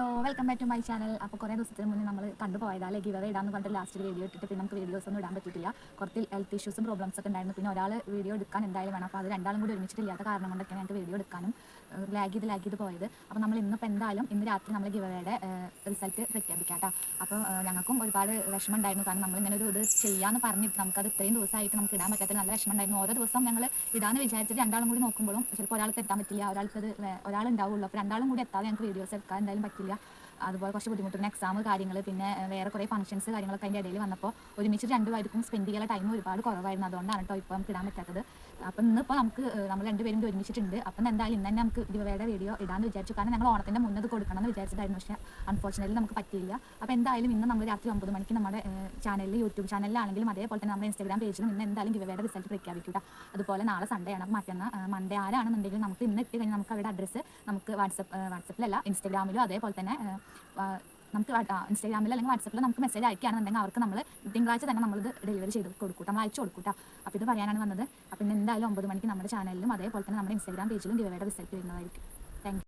Welcome back to my channel. അപ്പോൾ കുറേ ദിവസത്തിന് മുന്നേ നമ്മൾ കണ്ടുപോയതാല്ലേ ഗിവ് അവേ ഇടാന്ന് പറഞ്ഞിട്ട് ലാസ്റ്റ് വീഡിയോ ഇട്ടിട്ട് പിന്നെ നമുക്ക് വീഡിയോസ് ഒന്നും ഇടാൻ പറ്റിയിട്ടില്ല. കുറച്ച് ഹെൽത്ത് ഇഷ്യൂസും പ്രോബ്ലംസ് ഒക്കെ ഉണ്ടായിരുന്നു. പിന്നെ ഒരാൾ വീഡിയോ എടുക്കാൻ എന്തായാലും വേണം. അപ്പോൾ അത് രണ്ടാളും കൂടി ഒരുമിച്ചിട്ടില്ലാത്ത കാരണം കൊണ്ടൊക്കെയാണ് ഞങ്ങൾക്ക് വീഡിയോ എടുക്കാനും ലാഗ് ചെയ്ത് പോയത്. അപ്പോൾ നമ്മൾ ഇന്നിപ്പോൾ എന്തായാലും ഇന്ന് രാത്രി നമ്മൾ ഗിവ് അവേയുടെ റിസൾട്ട് പ്രഖ്യാപിക്കാം കേട്ടോ. അപ്പോൾ ഞങ്ങൾക്കും ഒരുപാട് വിഷമം ഉണ്ടായിരുന്നു. കാരണം നമ്മളിങ്ങനെ ഒരു ഇത് ചെയ്യാമെന്ന് പറഞ്ഞിട്ട് നമുക്കത് ഇത്രയും ദിവസമായിട്ട് നമുക്ക് ഇടാൻ പറ്റാത്ത നല്ല വിഷമം ഉണ്ടായിരുന്നു. ഓരോ ദിവസം ഞങ്ങൾ ഇടാന്ന് വിചാരിച്ചിട്ട് രണ്ടാളും കൂടി നോക്കുമ്പോഴും ചിലപ്പോൾ ഒരാൾക്ക് എത്താൻ പറ്റില്ല, ഒരാളുണ്ടാവുള്ളൂ. അപ്പോൾ രണ്ടാളും കൂടി എത്താതെ ഞങ്ങൾക്ക് വീഡിയോസ് എടുക്കാൻ എന്തായാലും പറ്റില്ല. അതുപോലെ കുറച്ച് ബുദ്ധിമുട്ടുന്ന എക്സാം കാര്യങ്ങൾ, പിന്നെ വേറെ കുറേ ഫംഗ്ഷൻസ് കാര്യങ്ങളൊക്കെ അതിൻ്റെ ഇടയിൽ വന്നപ്പോൾ ഒരുമിച്ച് രണ്ടുപേർക്കും സ്പെൻഡ് ചെയ്യാനുള്ള ടൈം ഒരുപാട് കുറവായിരുന്നു. അതുകൊണ്ടാണ് കേട്ടോ ഇപ്പോൾ നമുക്ക് ഇടാൻ പറ്റാത്തത്. അപ്പം ഇന്നിപ്പോൾ നമ്മൾ രണ്ടുപേരും കൂടി ഒരുമിച്ചിട്ടുണ്ട്. അപ്പം എന്തായാലും ഇന്ന് തന്നെ നമുക്ക് ഗിവവേയുടെ വീഡിയോ ഇടാമെന്ന് വിചാരിച്ചു. കാരണം ഞങ്ങൾ ഓണത്തിൻ്റെ മുന്നേ അത് കൊടുക്കണം എന്ന് വിചാരിച്ചിട്ടായിരുന്നു. പക്ഷേ അൺഫോർച്ചുനേറ്റ്ലി നമുക്ക് പറ്റിയില്ല. അപ്പോൾ എന്തായാലും ഇന്ന് നമ്മൾ രാത്രി 9 മണിക്ക് നമ്മുടെ ചാനലിൽ, യൂട്യൂബ് ചാനലിലാണെങ്കിലും അതേപോലെ തന്നെ നമ്മുടെ ഇൻസ്റ്റാഗ്രാം പേജിലും ഇന്ന് എന്തായാലും ഗിവവേയുടെ റിസൾട്ട് പ്രഖ്യാപിക്കുക. അതുപോലെ നാളെ സൺഡേ ആണ്. മറ്റന്നാൾ മൺഡേ ആരാണെന്നുണ്ടെങ്കിൽ നമുക്ക് ഇന്ന് എത്തി കഴിഞ്ഞാൽ നമുക്ക് അവരുടെ അഡ്രസ്സ് നമുക്ക് വാട്സപ്പിലല്ല ഇൻസ്റ്റാഗ്രാമിലും അതേപോലെ തന്നെ നമുക്ക് ഇൻസ്റ്റാഗ്രാമിൽ അല്ലെങ്കിൽ വാട്സപ്പിൽ നമുക്ക് മെസ്സേജ് അയക്കുകയാണെന്നുണ്ടെങ്കിൽ അവർക്ക് നമ്മൾ തിങ്കളാഴ്ച തന്നെ നമ്മളിത് ഡെലിവറി ചെയ്ത് കൊടുക്കും, നമ്മൾ അയച്ചു കൊടുക്കൂട്ടോ. അപ്പോൾ ഇത് പറയാനാണ് വന്നത്. അപ്പോൾ ഇന്ന് എന്തായാലും 9 മണിക്ക് നമ്മുടെ ചാനലിലും അതേപോലെ തന്നെ നമ്മുടെ ഇൻസ്റ്റാഗ്രാം പേജിലും ഗിവവേയുടെ റിസൾട്ട് വരുന്നതായിരിക്കും.